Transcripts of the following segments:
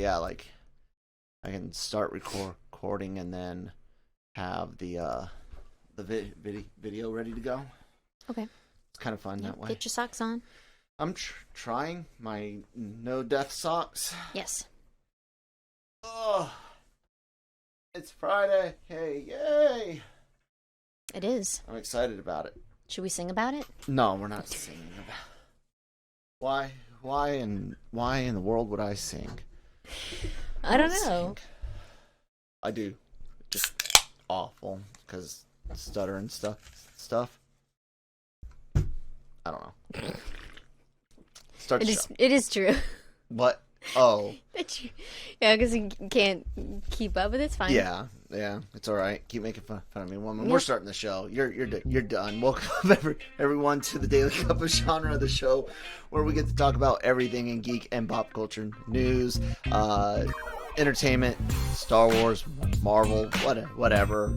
yeah, like I can start recording and then have the video ready to go. Okay. It's kind of fun that way. Get your socks on. I'm trying my no death socks. Yes. Oh, it's Friday. Hey, yay! It is. I'm excited about it. Should we sing about it? No, we're not singing about it. Why in the world would I sing? I don't know. Sing. I do. Just awful because stutter and stuff. I don't know. It is true. What? Oh. Yeah, because you can't keep up, but it's fine. Yeah, it's all right. Keep making fun of me, woman. We're starting the show. You're done. Welcome everyone to the Daily Cup of Genre, the show where we get to talk about everything in geek and pop culture news, entertainment, Star Wars, Marvel, whatever.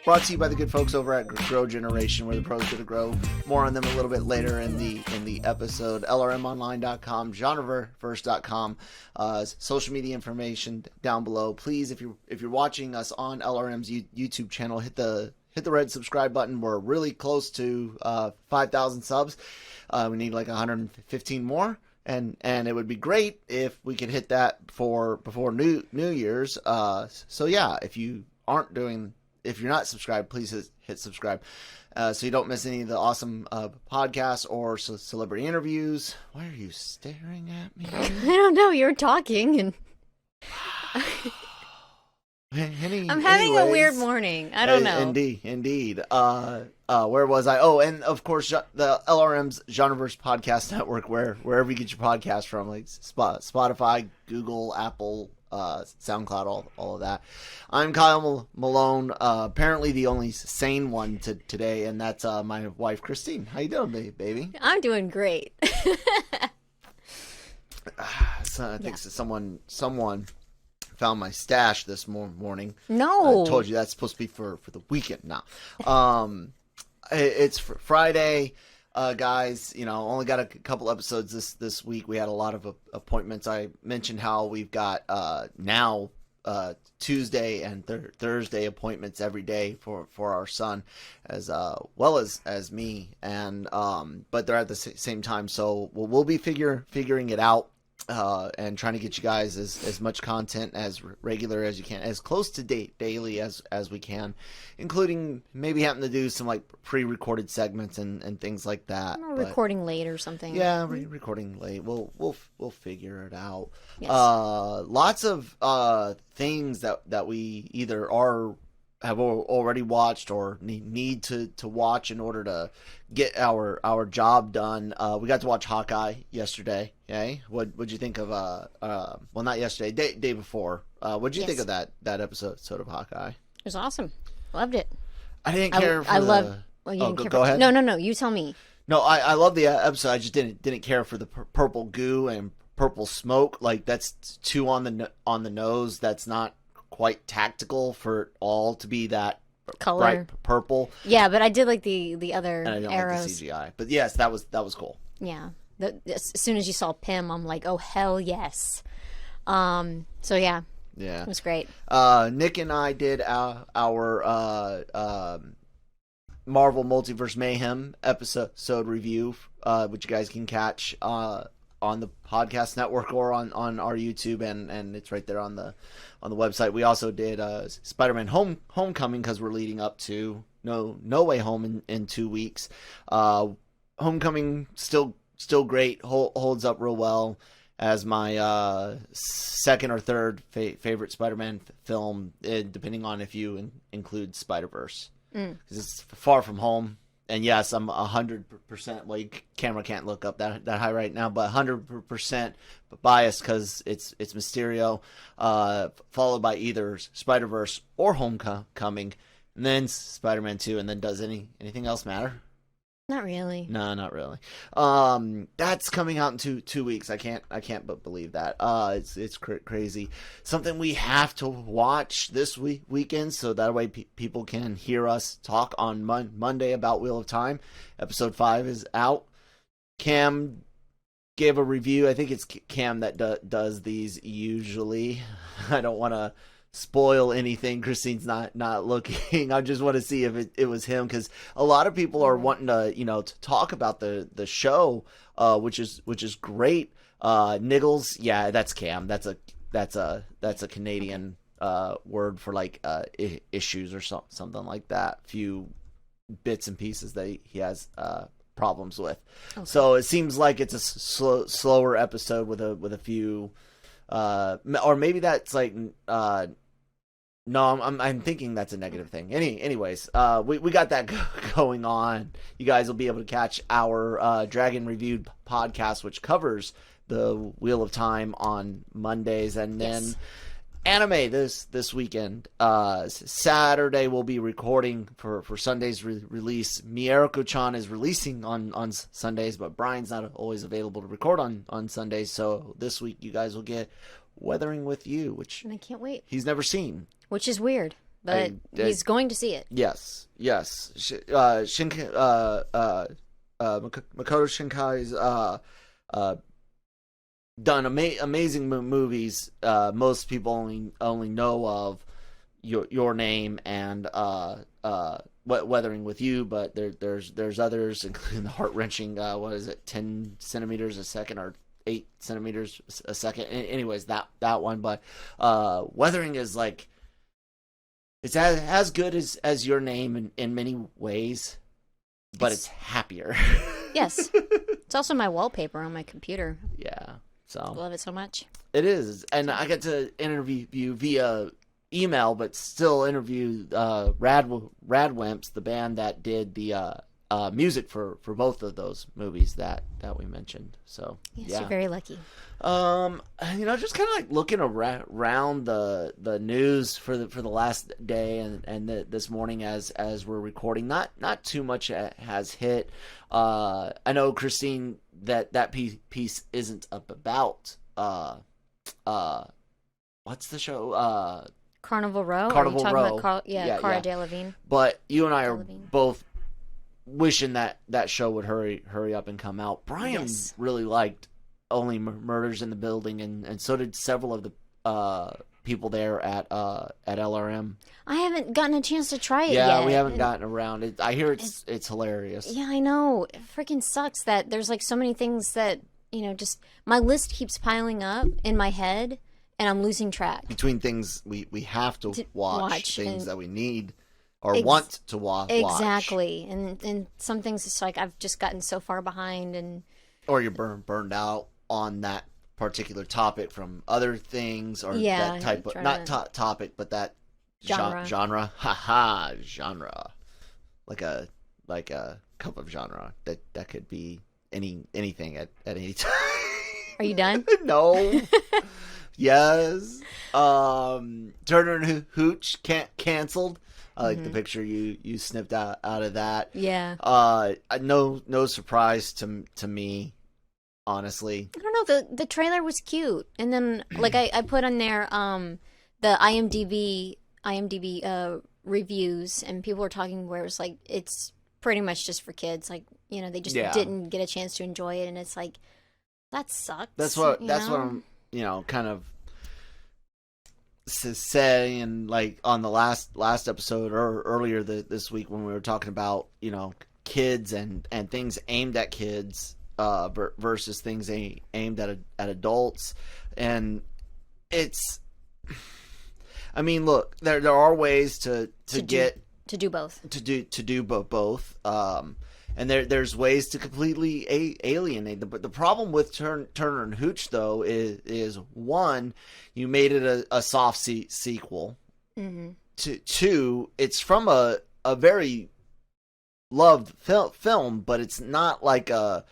Brought to you by the good folks over at Grow Generation, where the pros get to grow. More on them a little bit later in the episode. LRMonline.com, Genreverse.com, social media information down below. Please, if you're watching us on LRM's YouTube channel, hit the red subscribe button. We're really close to 5,000 subs. We need like 115 more. And it would be great if we could hit that before New Year's. So yeah, if you're not subscribed, please hit subscribe, so you don't miss any of the awesome podcasts or celebrity interviews. Why are you staring at me? I don't know. You're talking, and I'm having a weird morning. I don't know. Indeed. Where was I? Oh, and of course the LRM's Genreverse Podcast Network, wherever you get your podcast from, like Spotify, Google, Apple, SoundCloud, all of that. I'm Kyle Malone, apparently the only sane one today, and that's my wife Christine. How you doing, baby? I'm doing great. So I think someone found my stash this morning. No, I told you that's supposed to be for the weekend now. It's Friday, guys. Only got a couple episodes this week. We had a lot of appointments. I mentioned how we've got now Tuesday and Thursday appointments every day for our son, as well as me, and but they're at the same time. So we'll be figuring it out. And trying to get you guys as much content as regular as you can, as close to daily as we can, including maybe having to do some like pre-recorded segments and things like that. Or recording late or something. Yeah, recording late. We'll figure it out. Yes. Lots of things that we either have already watched or need to watch in order to get our job done. We got to watch Hawkeye yesterday. Okay, what'd you think of well, not yesterday, day before. What'd you think of that episode of Hawkeye? It was awesome. Loved it. I didn't care. Well, you didn't care go ahead. No. You tell me. No, I love the episode. I just didn't care for the purple goo and purple smoke. Like that's too on the nose. That's not quite tactical for it all to be that color, bright purple. Yeah, but I did like the other and I don't arrows. like the CGI. But yes, that was cool. Yeah. As soon as you saw Pym, I'm like, oh hell yes. So yeah, it was great. Nick and I did our Marvel Multiverse Mayhem episode review, which you guys can catch on the podcast network or on our YouTube, and it's right there on the website. We also did Spider-Man Homecoming because we're leading up to No Way Home in 2 weeks. Homecoming still great, holds up real well as my second or third favorite Spider-Man film, depending on if you include Spider-Verse, because it's Far From Home. And yes, I'm 100%. Well, camera can't look up that high right now, but 100% biased because it's Mysterio, followed by either Spider-Verse or Homecoming, and then Spider-Man 2. And then does anything else matter? Not really. No, not really. That's coming out in 2 weeks. I can't but believe that. It's crazy. Something we have to watch this weekend, so that way people can hear us talk on Monday about Wheel of Time. Episode 5 is out. Cam gave a review. I think it's Cam that does these usually. I don't want to spoil anything. Christine's not looking. I just want to see if it was him, because a lot of people are wanting to to talk about the show, which is great. Niggles, yeah, that's Cam. That's a Canadian word for like issues or something like that. Few bits and pieces that he has problems with. Okay. So it seems like it's a slower episode with a few or maybe that's like no, I'm thinking that's a negative thing. Anyways, we got that going on. You guys will be able to catch our Dragon Reviewed podcast, which covers the Wheel of Time on Mondays, and then anime this weekend. Saturday we'll be recording for Sunday's release. Miyako-chan is releasing on Sundays, but Brian's not always available to record on Sundays. So this week you guys will get Weathering with You, which and I can't wait. He's never seen, which is weird, but he's going to see it. Yes. Makoto Shinkai's done amazing movies. Most people only know of Your Name and Weathering with You, but there's others, including the heart-wrenching 10 centimeters a second or 8 centimeters a second. Anyways, that one. But Weathering is like, it's as good as Your Name in many ways, but it's happier. Yes. It's also my wallpaper on my computer. Yeah. So I love it so much. It is. And I get to interview you via email, but still interview Radwimps, the band that did the music for both of those movies that we mentioned. So yes, you're very lucky. Just kind of like looking around the news for the last day and this morning as we're recording, not too much has hit. I know, Christine, that piece isn't up about what's the show? Carnival Row. Carnival Row. About Cara Delevingne. But you and I are both wishing that show would hurry up and come out. Brian really liked Only Murders in the Building, and so did several of the people there at LRM. I haven't gotten a chance to try it yet. Yeah, we haven't gotten around it. I hear it's hilarious. Yeah, I know. It freaking sucks that there's like so many things that, just my list keeps piling up in my head and I'm losing track. Between things we have to watch, things that we need or want to watch. Exactly. And some things it's like I've just gotten so far behind, or you're burned out on that particular topic from other things, or that type of topic, but that genre. Genre like a cup of genre that could be anything at any time. Are you done? No. Yes. Turner and Hooch canceled. I like the picture you snipped out of that. Yeah. No surprise to me, honestly. I don't know. The trailer was cute, and then like I put on there the IMDb reviews, and people were talking where it was like it's pretty much just for kids. Like they just didn't get a chance to enjoy it, and it's like that sucks. That's what I'm kind of saying, like on the last episode or earlier this week when we were talking about kids and things aimed at kids versus things aimed at adults. And it's, I mean, look, there are ways to do both. To do both. And there's ways to completely alienate them. But the problem with Turner and Hooch, though, is one, you made it a soft sequel. Mm-hmm. Two, it's from a very loved film, but it's not like I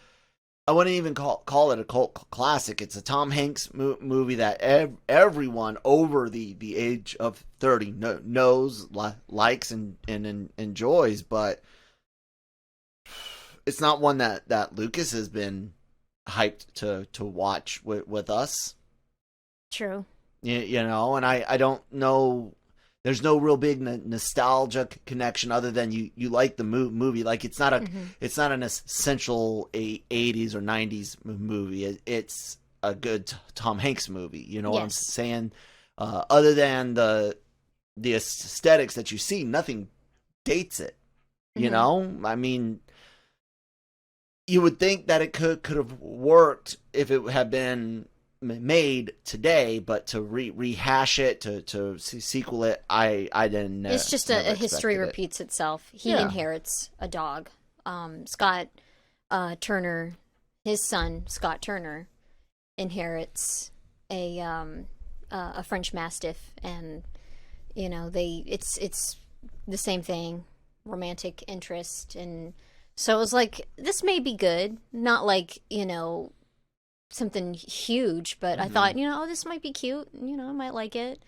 wouldn't even call it a cult classic. It's a Tom Hanks movie that everyone over the age of 30 knows, likes, and enjoys, but it's not one that Lucas has been hyped to watch with us. True. And I don't know. there's no real big nostalgia connection other than you like the movie. Like it's not an essential 80s or 90s movie. It's a good Tom Hanks movie. You know what I'm saying? Other than the aesthetics that you see, nothing dates it. You know, I mean, you would think that it could have worked if it had been made today, but to rehash it, to sequel it, I didn't know. It's just a history repeats itself. He inherits a dog. Scott Turner, his son Scott Turner, inherits a French Mastiff, and you know it's the same thing, romantic interest, and so it was like, this may be good, not like, you know, something huge, but I thought, you know, oh, this might be cute, you know, I might like it.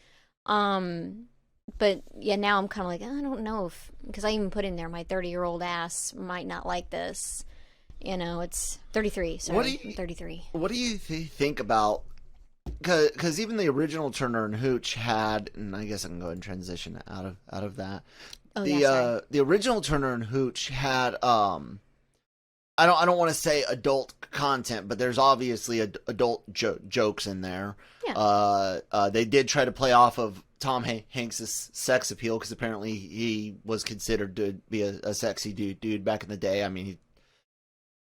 But yeah, now I'm kind of like, I don't know if, because I even put in there, my 30-year-old ass might not like this. You know, it's 33. Sorry, I'm 33. What do you think about? Because even the original Turner and Hooch had, and I guess I can go ahead and transition out of that. Oh, The original Turner and Hooch had I don't want to say adult content, but there's obviously adult jokes in there. Yeah. They did try to play off of Tom Hanks' sex appeal, because apparently he was considered to be a sexy dude back in the day. I mean,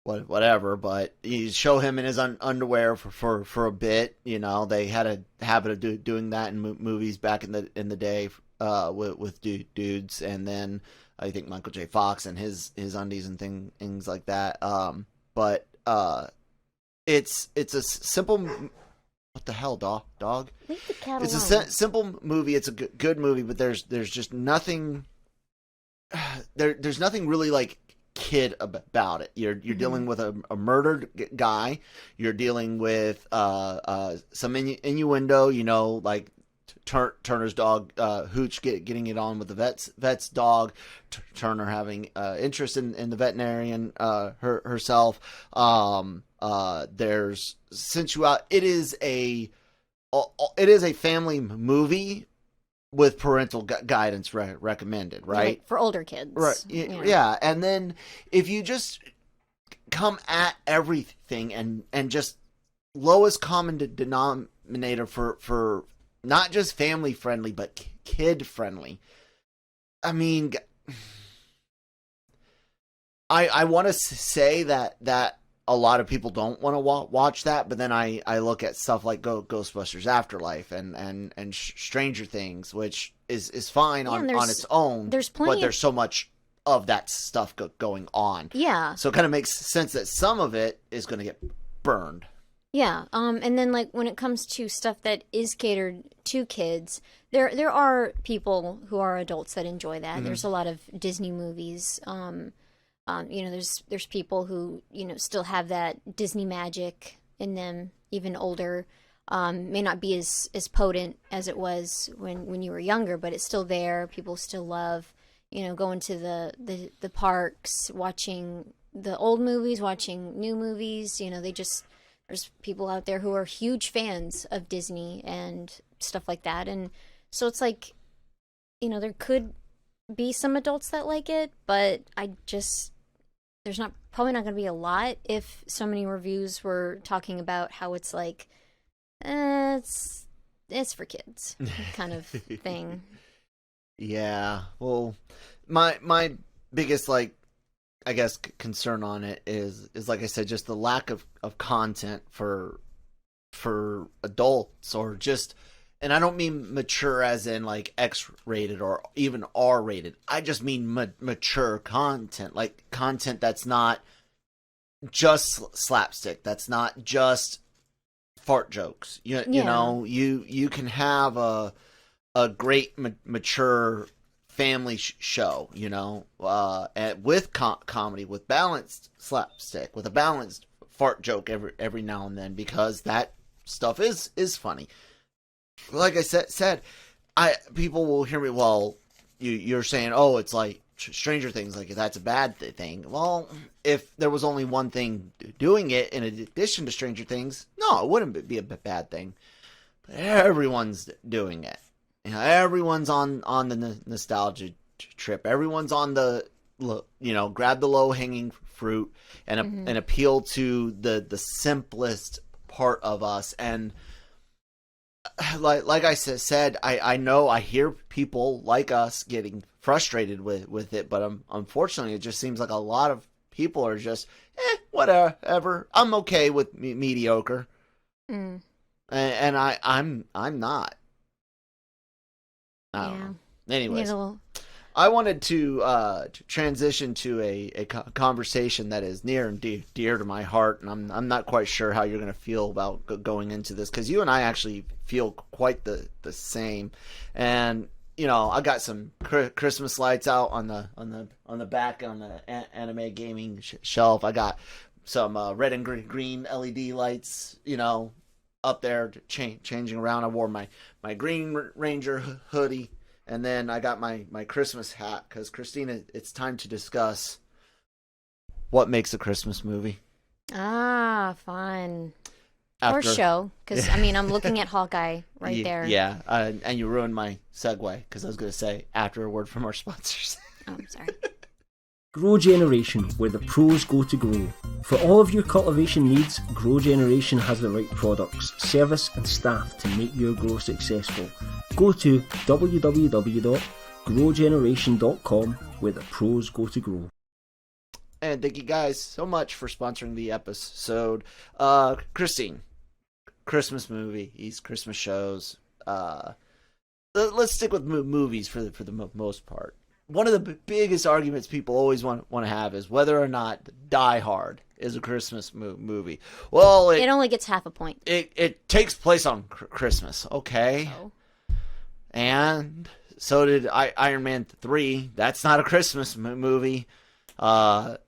whatever, but you show him in his underwear for a bit. You know, they had a habit of doing that in movies back in the day with dudes, and then I think Michael J. Fox and his undies and things like that. But it's a simple. What the hell, dog? Leave the cat It's alone. a simple movie. It's a good movie, but there's just nothing. There's nothing really like kid about it. You're dealing with a murdered guy. You're dealing with some innuendo. You know, like Turner's dog Hooch getting it on with the vet's dog. Turner having interest in the veterinarian herself. There's sensuality. It is a family movie with parental guidance recommended, right? Like for older kids, right? Yeah. And then if you just come at everything and just lowest common denominator for not just family friendly but kid friendly. I mean, I want to say that a lot of people don't want to watch that, but then I look at stuff like Ghostbusters Afterlife and Stranger Things, which is fine on its own. There's plenty, but there's so much of that stuff going on. Yeah. So it kind of makes sense that some of it is going to get burned. Yeah. And then like when it comes to stuff that is catered to kids, there are people who are adults that enjoy that. Mm-hmm. There's a lot of Disney movies. You know, there's people who, you know, still have that Disney magic in them, even older. May not be as potent as it was when you were younger, but it's still there. People still love, you know, going to the parks, watching the old movies, watching new movies. You know, there's people out there who are huge fans of Disney and stuff like that. And so it's like, you know, there could be some adults that like it, but there's probably not going to be a lot if so many reviews were talking about how it's like, it's for kids kind of thing. Yeah. Well, my biggest, like, I guess concern on it is like I said, just the lack of content for adults, or just, and I don't mean mature as in like X-rated or even R-rated. I just mean mature content, like content that's not just slapstick, that's not just fart jokes. You know, you can have a great mature family show, you know, with comedy, with balanced slapstick, with a balanced fart joke every now and then, because that stuff is funny. Like I said, people will hear me. Well, you're saying, oh, it's like Stranger Things, like that's a bad thing. Well, if there was only one thing doing it in addition to Stranger Things, no, it wouldn't be a bad thing. But everyone's doing it. You know, everyone's on the nostalgia trip. Everyone's on the, you know, grab the low hanging fruit and and appeal to the simplest part of us. And like I said, I know I hear people like us getting frustrated with it, but unfortunately, it just seems like a lot of people are just whatever. I'm okay with mediocre, and I'm not. I don't know. Anyways, I wanted to transition to a conversation that is near and dear to my heart, and I'm not quite sure how you're going to feel about going into this, because you and I actually feel quite the same. And you know, I got some Christmas lights out on the back on the anime gaming shelf. I got some red and green LED lights, you know, up there changing around. I wore my Green Ranger hoodie, and then I got my Christmas hat, because Christina, it's time to discuss what makes a Christmas movie. Ah, fun. Or show, because I mean, I'm looking at Hawkeye right there. Yeah, and you ruined my segue, because I was going to say after a word from our sponsors. Oh, I'm sorry. Grow Generation, where the pros go to grow. For all of your cultivation needs, Grow Generation has the right products, service and staff to make your grow successful. Go to www.growgeneration.com, where the pros go to grow. And thank you guys so much for sponsoring the episode. Christine, Christmas movies, Christmas shows. Let's stick with movies for the most part. One of the biggest arguments people always want to have is whether or not Die Hard is a Christmas movie. Well, it only gets half a point. It takes place on Christmas, okay? Oh. And so did Iron Man 3. That's not a Christmas movie. It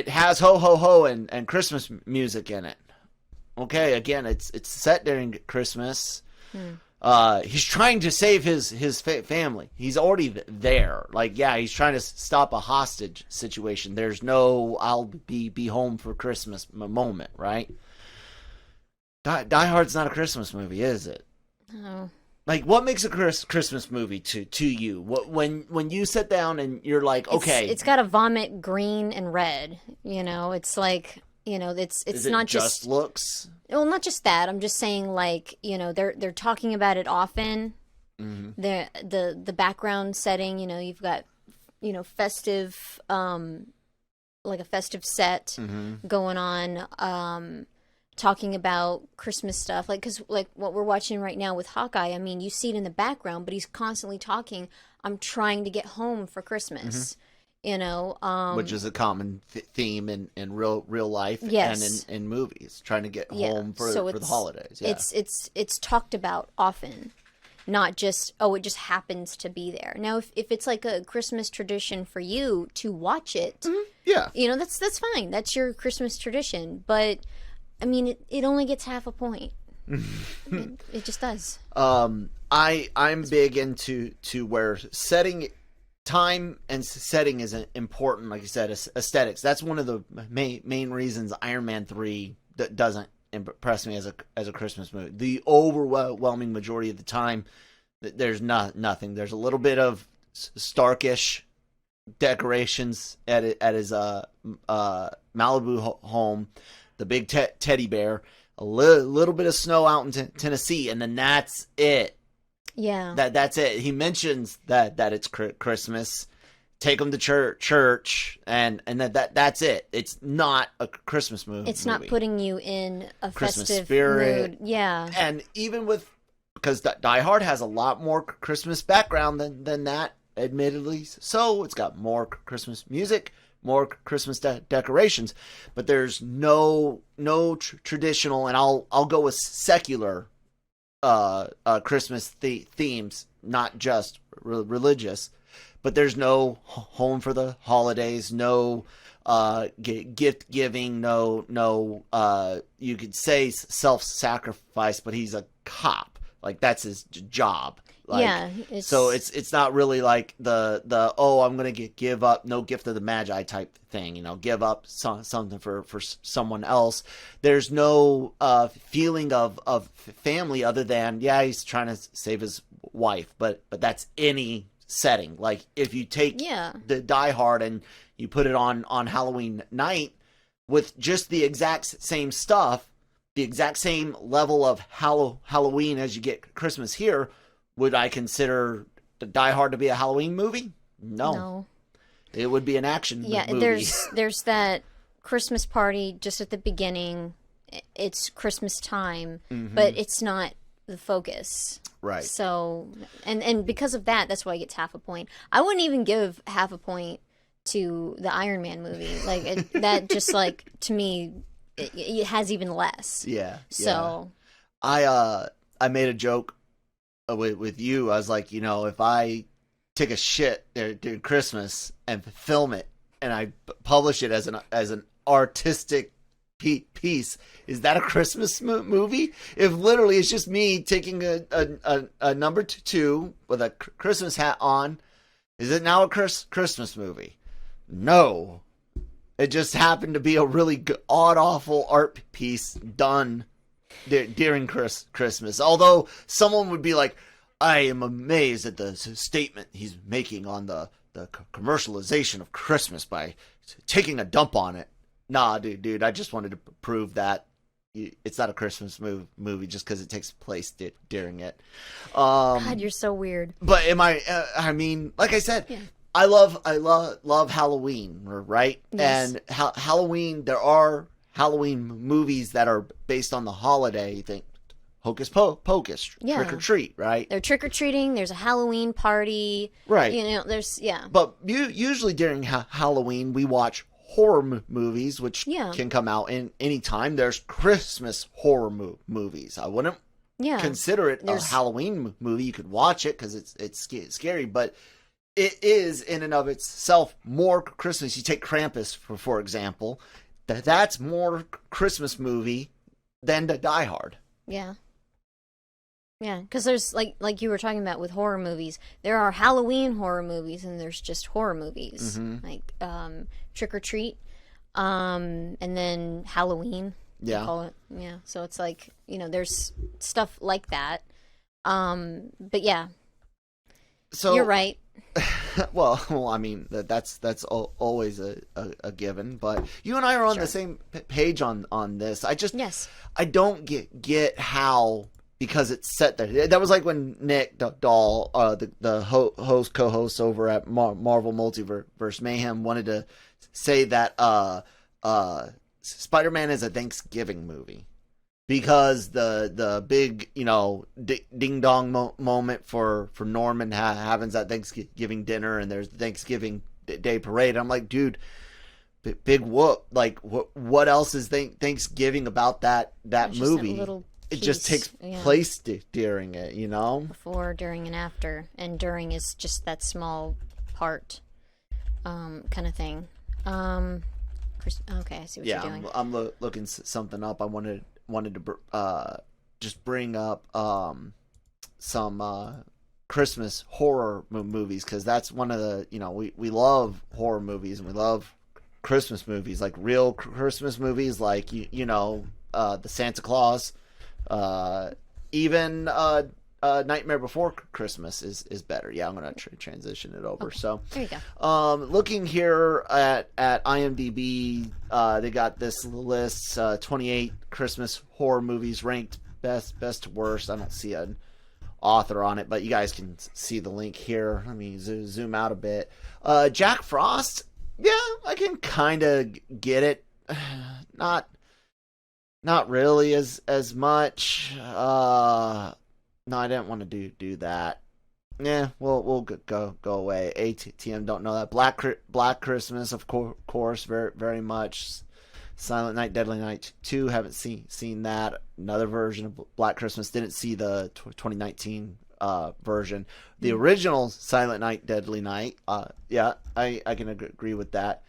has ho ho ho and Christmas music in it. Okay, again, it's set during Christmas. He's trying to save his family. He's already there. Like, yeah, he's trying to stop a hostage situation. There's no I'll be home for Christmas moment, right? Die Hard's not a Christmas movie, is it? No. Like, what makes a Christmas movie to you? When you sit down and you're like, okay, it's got to vomit green and red. You know, it's like, you know, it's not just looks. Well, not just that. I'm just saying, like, you know, they're talking about it often. Mm-hmm. The background setting, you know, you've got, you know, festive, like a festive set going on. Talking about Christmas stuff, like, because like what we're watching right now with Hawkeye, I mean, you see it in the background, but he's constantly talking, I'm trying to get home for Christmas, you know, which is a common theme in real life, yes, and in movies, trying to get home for the holidays. Yeah. It's talked about often, not just, oh, it just happens to be there. Now, if it's like a Christmas tradition for you to watch it, yeah, you know, that's fine. That's your Christmas tradition, but I mean, it only gets half a point. It just does. I'm big into where time and setting is important. Like you said, aesthetics. That's one of the main reasons Iron Man 3 doesn't impress me as a Christmas movie. The overwhelming majority of the time, there's nothing. There's a little bit of Starkish decorations at his Malibu home. The big teddy bear, a little bit of snow out in Tennessee, and then that's it. Yeah, that's it. He mentions that it's Christmas, take them to church, and that's it. It's not a Christmas movie. It's not putting you in a Christmas festive spirit. mood. Yeah, and even because Die Hard has a lot more Christmas background than that, admittedly. So it's got more Christmas music, more Christmas decorations, but there's no traditional, and I'll go with secular Christmas themes, not just religious, but there's no home for the holidays, no gift giving, no you could say self-sacrifice, but he's a cop, like that's his job. Like, yeah, so it's not really like the oh, I'm gonna give up, no gift of the magi type thing, give up something for someone else. There's no feeling of family other than he's trying to save his wife, but that's any setting. Like if you take the Die Hard and you put it on Halloween night with just the exact same stuff, the exact same level of Halloween as you get Christmas here, would I consider the Die Hard to be a Halloween movie? No. It would be an action movie. There's that Christmas party just at the beginning. It's Christmas time, but it's not the focus. Right. So, and because of that, that's why it gets half a point. I wouldn't even give half a point to the Iron Man movie. Like, that just, like, to me, it has even less. Yeah. So. Yeah. I made a joke with you. I was like, if I take a shit during Christmas and film it and I publish it as an artistic piece, is that a Christmas movie? If literally it's just me taking a number 2 with a Christmas hat on, is it now a Christmas movie? No. It just happened to be a really odd, awful art piece done during Christmas. Although someone would be like, I am amazed at the statement he's making on the commercialization of Christmas by taking a dump on it. Nah, dude, I just wanted to prove that it's not a Christmas movie just because it takes place during it. God, you're so weird. But I mean, like I said, I love Halloween, right? Yes. And Halloween, there are Halloween movies that are based on the holiday. Think Hocus Pocus, Trick or Treat, right? They're trick or treating. There's a Halloween party, right? There's But usually during Halloween, we watch horror movies, which can come out in any time. There's Christmas horror movies. I wouldn't consider it a Halloween movie. You could watch it because it's scary, but it is in and of itself more Christmas. You take Krampus for example. That's more Christmas movie than the Die Hard. Yeah. Yeah, because there's like you were talking about with horror movies, there are Halloween horror movies and there's just horror movies like Trick or Treat, and then Halloween. Yeah. Call it. Yeah. So it's like there's stuff like that. But yeah. So you're right. Well, I mean that's always a given, but you and I are on the same page on this. I don't get how, because it's set there. That was like when Nick Dahl, the co-host over at Marvel Multiverse Mayhem, wanted to say that Spider-Man is a Thanksgiving movie. Because the big, ding dong moment for Norman happens at Thanksgiving dinner, and there's the Thanksgiving Day parade. I'm like, dude, big whoop. Like, what else is Thanksgiving about that movie? It just takes place during it, Before, during, and after. And during is just that small part, kind of thing. Okay, I see what you're doing. I'm looking something up. I wanted to just bring up some Christmas horror movies, because that's one of the we love horror movies and we love Christmas movies, like real Christmas movies, like the Santa Claus, even Nightmare Before Christmas is better. Yeah, I'm gonna transition it over. Okay. So there you go. Looking here at IMDb, they got this list: 28 Christmas horror movies ranked best to worst. I don't see an author on it, but you guys can see the link here. Let me zoom out a bit. Jack Frost. Yeah, I can kind of get it. Not really as much. No, I didn't want to do that. Yeah, we'll go away. ATM, don't know that. Black Christmas, of course, very very much. Silent Night, Deadly Night 2, haven't seen that. Another version of Black Christmas, didn't see the 2019 version. The original Silent Night, Deadly Night, yeah, I can agree with that.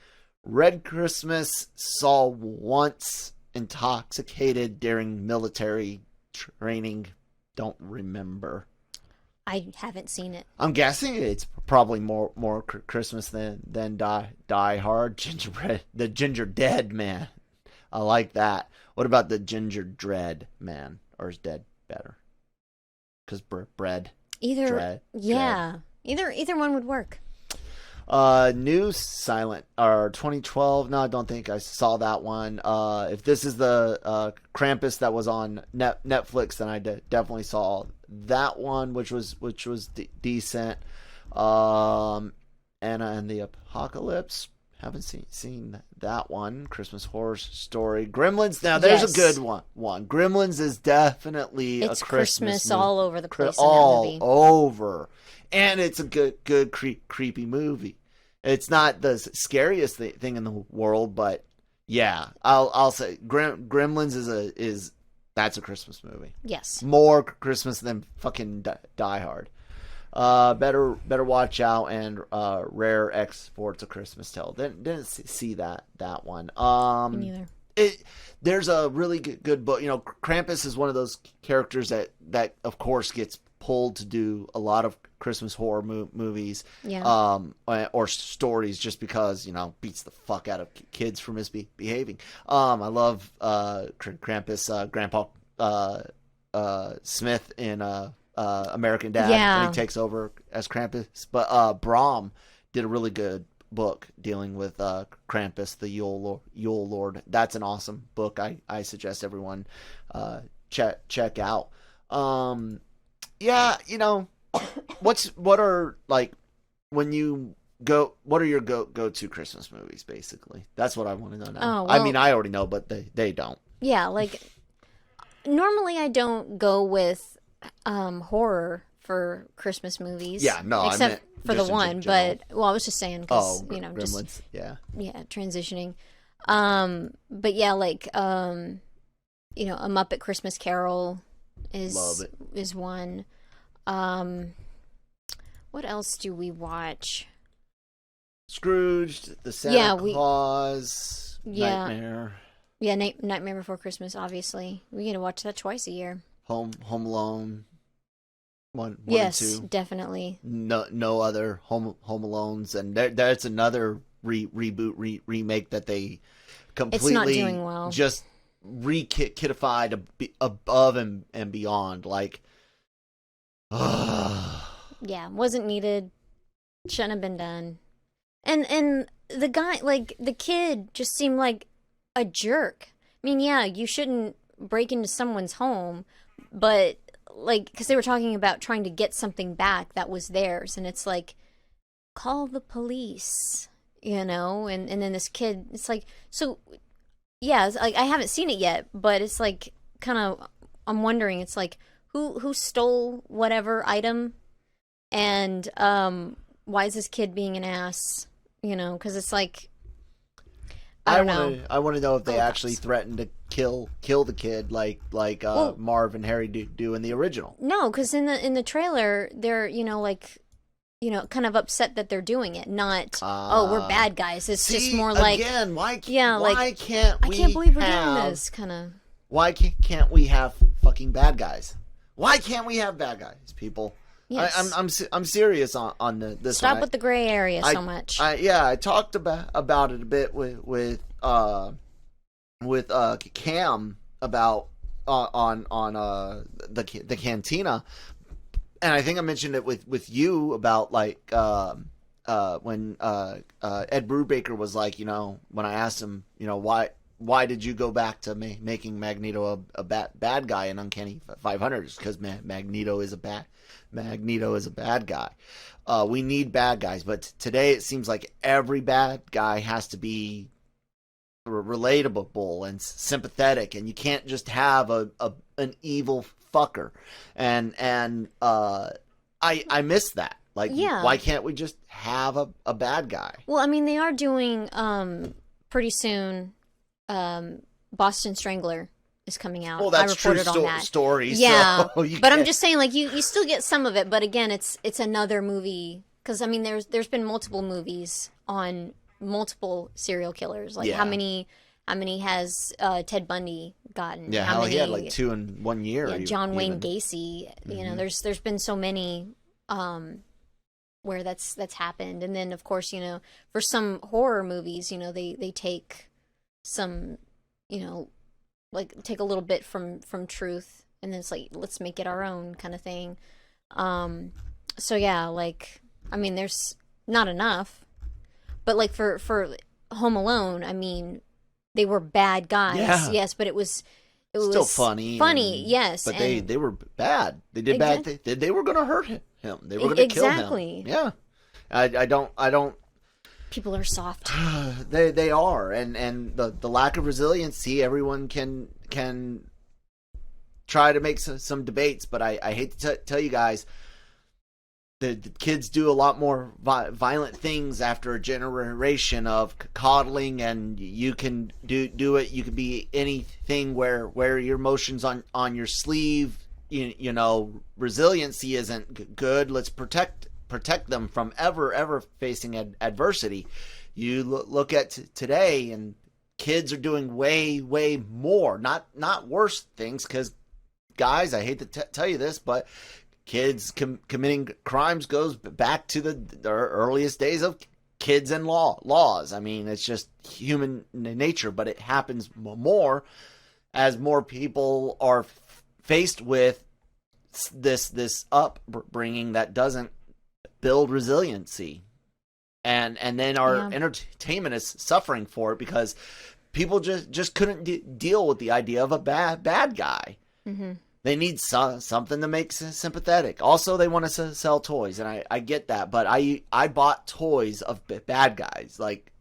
Red Christmas, saw once, intoxicated during military training. Don't remember. I haven't seen it. I'm guessing it's probably more Christmas than Die Hard. The Ginger Dead Man. I like that. What about the Ginger Dread Man? Or is Dead better? Because bread. Either, yeah. Dread. Either one would work. New Silent or 2012. No, I don't think I saw that one. If this is the Krampus that was on Netflix, then I definitely saw that one, which was decent. Anna and the Apocalypse. Haven't seen that one. Christmas Horror Story. Gremlins. Now there's a good one. Gremlins is definitely it's a Christmas movie. all over the place. All over. And it's a good creepy movie. It's not the scariest thing in the world, but yeah, I'll say Gremlins that's a Christmas movie. Yes, more Christmas than fucking Die Hard. Better watch out, and Rare X Fort's A Christmas Tale. Didn't see that one. Me neither. There's a really good book. You know, Krampus is one of those characters that of course gets pulled to do a lot of Christmas horror movies, or stories, just because, you know, beats the fuck out of kids for misbehaving. I love Krampus, Grandpa Smith in American Dad when he takes over as Krampus. But Brom did a really good book dealing with Krampus, the Yule Lord. That's an awesome book. I suggest everyone check out. Yeah, you know, what are like when you go? What are your go-to Christmas movies? Basically, that's what I want to know now. Oh, well, I mean, I already know, but they don't. Yeah, like normally I don't go with horror for Christmas movies. Yeah, no, except for the one. But I was just saying because Gremlins, just transitioning. But yeah, like A Muppet Christmas Carol is one. What else do we watch? Scrooged, the Santa Claus, Nightmare. Yeah, Nightmare Before Christmas. Obviously, we get to watch that twice a year. Home Alone. One yes, and two. Definitely. No other Home Alones, and that's another reboot remake that they completely it's not doing well. Just re-kitified above and beyond. Like, yeah, wasn't needed. Shouldn't have been done. And the guy, like the kid, just seemed like a jerk. I mean, yeah, you shouldn't break into someone's home, but like, because they were talking about trying to get something back that was theirs, and it's like, call the police, and then this kid, it's like, so yeah, it's like, I haven't seen it yet, but it's like kind of, I'm wondering, it's like, who stole whatever item, and why is this kid being an ass? Because it's like, I don't know. I want to know if they actually threatened to kill the kid like Marv and Harry do in the original. No, because in the trailer they're kind of upset that they're doing it. Not we're bad guys. It's just more like, again, why can't we? I can't believe we're doing this kind of. Why can't we have fucking bad guys? Why can't we have bad guys, people? Yes. I'm serious on this. Stop with the gray area so much. I talked about it a bit with Cam about on the Cantina, and I think I mentioned it with you about like when Ed Brubaker was like, when I asked him, why did you go back to making Magneto a bad guy in Uncanny 500? Because Magneto is a bad guy. We need bad guys, but today it seems like every bad guy has to be relatable and sympathetic, and you can't just have an evil fucker. And I miss that. Like, why can't we just have a bad guy? Well, I mean, they are doing pretty soon. Boston Strangler is coming out. Well, that's I reported true on that. Story. Yeah, so but I'm just saying, like, you still get some of it, but again, it's another movie, because I mean, there's been multiple movies on multiple serial killers. Like, how many How many has Ted Bundy gotten? Yeah, how many, he had like 2 in 1 year. Yeah, John Wayne even. Gacy. You know, there's been so many where that's happened. And then of course, you know, for some horror movies, you know, they take some, you know, like take a little bit from truth, and then it's like, let's make it our own kind of thing. So yeah, like, I mean, there's not enough, but like for Home Alone, I mean, they were bad guys, Yeah. yes, but it was Still funny. Yes, But and they were bad. They did bad things. They were going to hurt him. They were going to kill him. Exactly. Yeah. I don't. People are soft. They are, and the lack of resiliency. Everyone can try to make some debates, but I hate to tell you guys, the kids do a lot more violent things after a generation of coddling, and you can do it. You can be anything where your emotions on your sleeve. You know, resiliency isn't good. Let's protect them from ever facing adversity. You look at today, and kids are doing way more, not worse things, because guys, I hate to tell you this, but kids committing crimes goes back to the earliest days of kids and laws. I mean, it's just human nature, but it happens more as more people are faced with this upbringing that doesn't build resiliency, and then our entertainment is suffering for it because people just couldn't deal with the idea of a bad guy. Mm-hmm. They need something to make sympathetic. Also, they want to sell toys, and I get that, but I bought toys of bad guys. Like,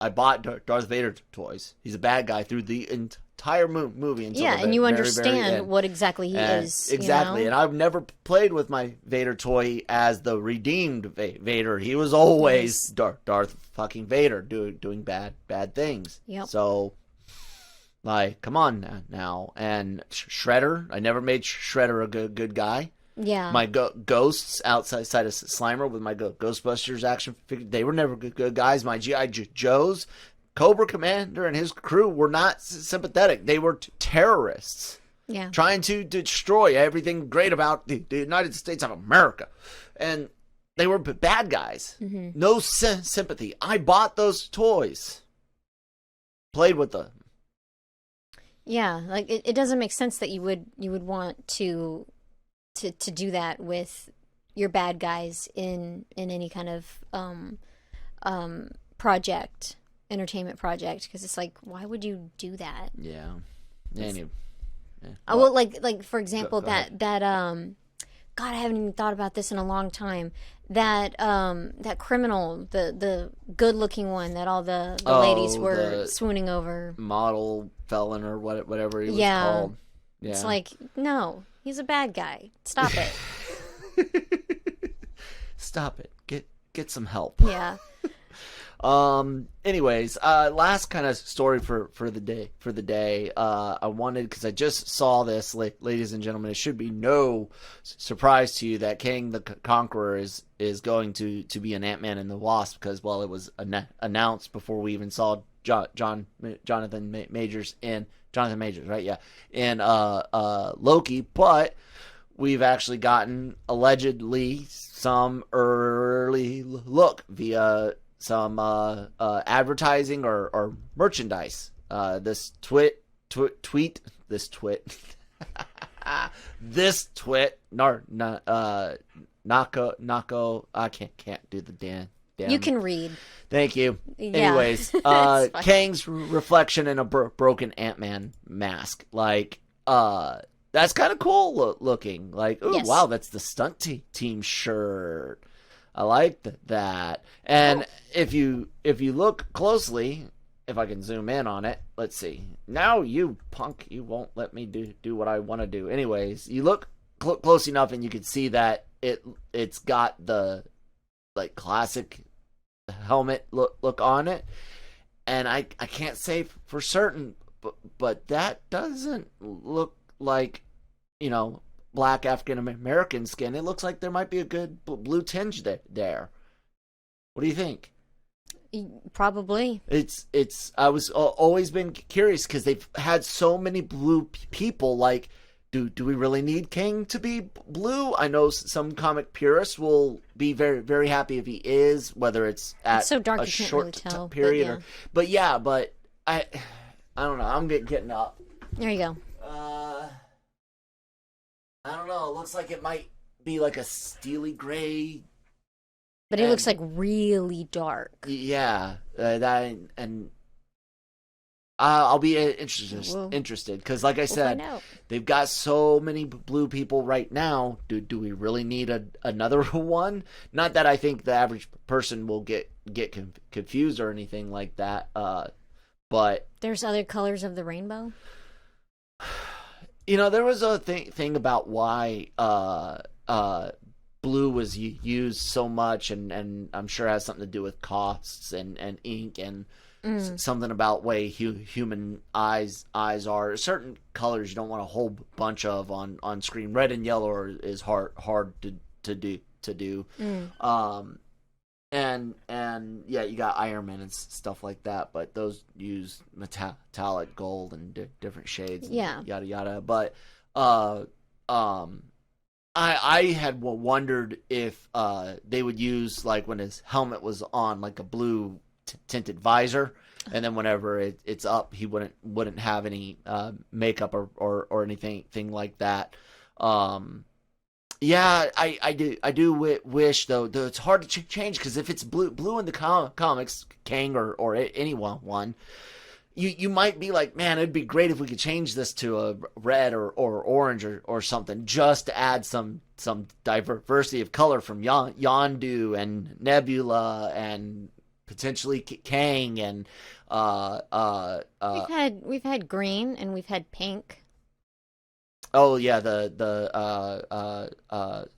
I bought Darth Vader toys. He's a bad guy through the entire movie. Until and you very, understand very end. what exactly he is. Exactly, you know? and I've never played with my Vader toy as the redeemed Vader. He was always Darth fucking Vader doing bad things. Yep. So, like, come on now. And Shredder, I never made Shredder a good guy. Yeah. My ghosts outside of Slimer with my Ghostbusters action figure, they were never good guys. My G.I. Joes, Cobra Commander and his crew were not sympathetic. They were terrorists. Yeah. Trying to destroy everything great about the United States of America. And they were bad guys. Mm-hmm. No sympathy. I bought those toys. Played with them. Yeah, like it doesn't make sense that you would want to do that with your bad guys in any kind of entertainment project, because it's like, why would you do that? Yeah. Anyway. Yeah. Well, like for example, go that God, I haven't even thought about this in a long time. That criminal, the good looking one that all the ladies were swooning over. Model felon or whatever he was called. Yeah. It's like, no, he's a bad guy. Stop it. Stop it. Get some help. Yeah. Anyways, last kind of story for the day. I wanted, because I just saw this, ladies and gentlemen, it should be no surprise to you that Kang the Conqueror is going to be an Ant-Man and the Wasp, because, well, it was announced before we even saw Jonathan Majors, right? Yeah. And Loki, but we've actually gotten allegedly some early look via some advertising or merchandise. This tweet, Nako, I can't do the damn. You can read. Thank you. Yeah. Anyways, Kang's reflection in a broken Ant-Man mask. Like, that's kind of cool looking. Like, oh, yes. Wow, that's the stunt team shirt. I like that. And if you look closely, if I can zoom in on it, let's see. Now, you punk, you won't let me do what I want to do. Anyways, you look close enough, and you can see that it's got the like classic helmet look on it. And I can't say for certain, but that doesn't look like, Black African American skin. It looks like there might be a good blue tinge there. What do you think? Probably. I was always been curious because they've had so many blue people. Like, do we really need Kang to be blue? I know some comic purists will be very, very happy if he is, whether it's at so dark a you can't short really tell, period. But I don't know. I'm getting up. There you go. I don't know. It looks like it might be like a steely gray. But it looks like really dark. Yeah, I'll be interested because, like I said, they've got so many blue people right now. Do we really need another one? Not that I think the average person will get confused or anything like that. But there's other colors of the rainbow. There was a thing about why blue was used so much, and I'm sure it has something to do with costs and ink and something about way human eyes are. Certain colors you don't want a whole bunch of on screen. Red and yellow is hard to do. And yeah, you got Iron Man and stuff like that, but those use metallic gold and different shades. Yeah, yada yada. But I had wondered if they would use, like, when his helmet was on, like a blue tinted visor, and then whenever it's up, he wouldn't have any makeup or anything like that. Yeah, I do wish though it's hard to change, because if it's blue in the comics, Kang or anyone, you might be like, man, it'd be great if we could change this to a red or orange or something, just to add some diversity of color from Yondu and Nebula and potentially Kang and we've had green and we've had pink. Oh yeah, the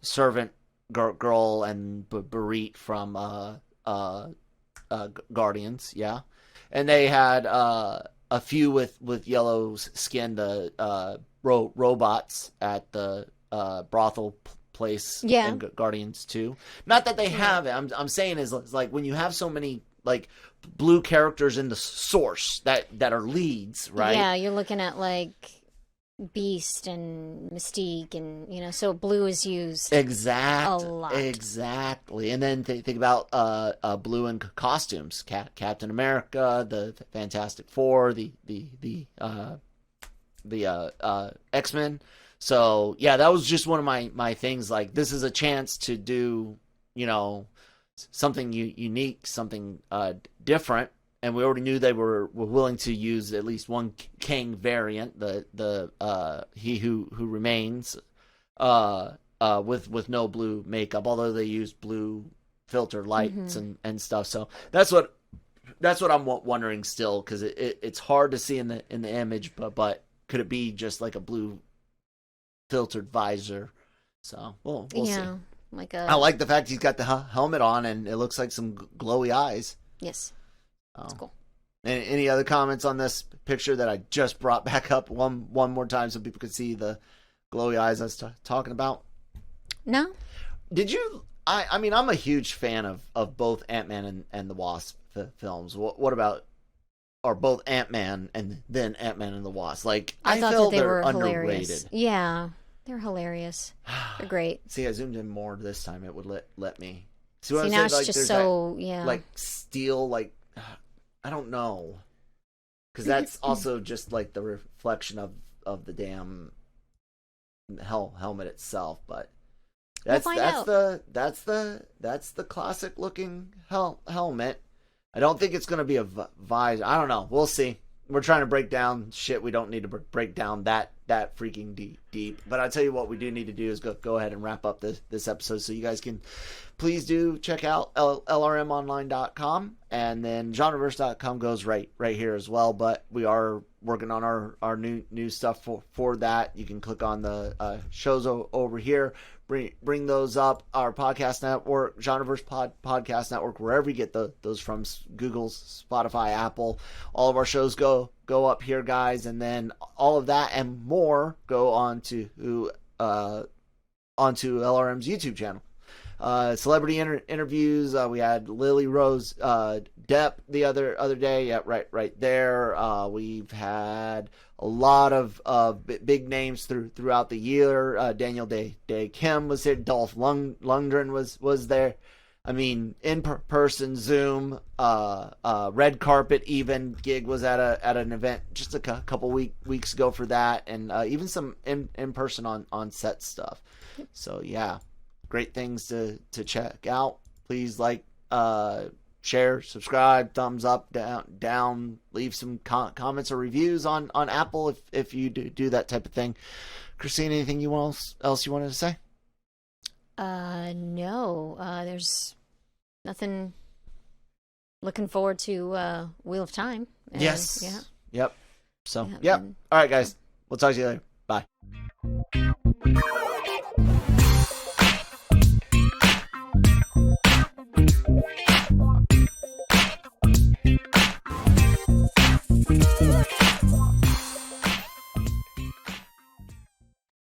servant girl and Barit from Guardians, yeah, and they had a few with yellow skin, the robots at the brothel place, yeah, in Guardians 2. Not that they have it. I'm saying is like when you have so many like blue characters in the source that are leads, right? Yeah, you're looking at like Beast and Mystique, and so blue is used a lot. Exactly. And then think about blue in costumes. Captain America, the Fantastic Four, the X-Men. So yeah, that was just one of my things. Like, this is a chance to do something unique, something different. And we already knew they were willing to use at least one Kang variant, the He Who Remains, with no blue makeup, although they used blue filter lights and stuff. So that's what I'm wondering still, because it's hard to see in the image, but could it be just like a blue filtered visor? So we'll see. I like the fact he's got the helmet on and it looks like some glowy eyes. Yes. That's cool. Any other comments on this picture that I just brought back up one more time so people could see the glowy eyes I was talking about? No. Did you? I mean, I'm a huge fan of both Ant-Man and the Wasp films. What about, or both Ant-Man and then Ant-Man and the Wasp? Like, I thought feel that they were underrated. Hilarious. Yeah, they're hilarious. They're great. See, I zoomed in more this time. It would let me. See, now it's like, just so like steel, like. I don't know, because that's also just like the reflection of the damn helmet itself. But that's the classic looking helmet. I don't think it's gonna be a visor. I don't know. We'll see. We're trying to break down shit we don't need to break down that freaking deep. But I tell you what we do need to do is go ahead and wrap up this episode, so you guys can please do check out lrmonline.com, and then genreverse.com goes right here as well. But we are working on our new stuff for that. You can click on the shows over here. Bring those up. Our podcast network, Genreverse Podcast Network, wherever you get those from, Google, Spotify, Apple. All of our shows go up here, guys, and then all of that and more go onto LRM's YouTube channel. Celebrity interviews. We had Lily Rose Depp the other day. Yeah, right there. We've had a lot of big names throughout the year. Daniel Day Kim was there. Dolph Lundgren was there. I mean, in person, Zoom, red carpet, even gig was at an event just a couple weeks ago for that, and even some in person on set stuff. So yeah, great things to check out. Please like, share, subscribe, thumbs up, down, leave some comments or reviews on Apple if you do that type of thing. Christine, anything else you wanted to say? No. There's nothing. Looking forward to Wheel of Time. Yes. Yeah. Yep. So, Yeah, yep. All right, guys. We'll talk to you later. Bye.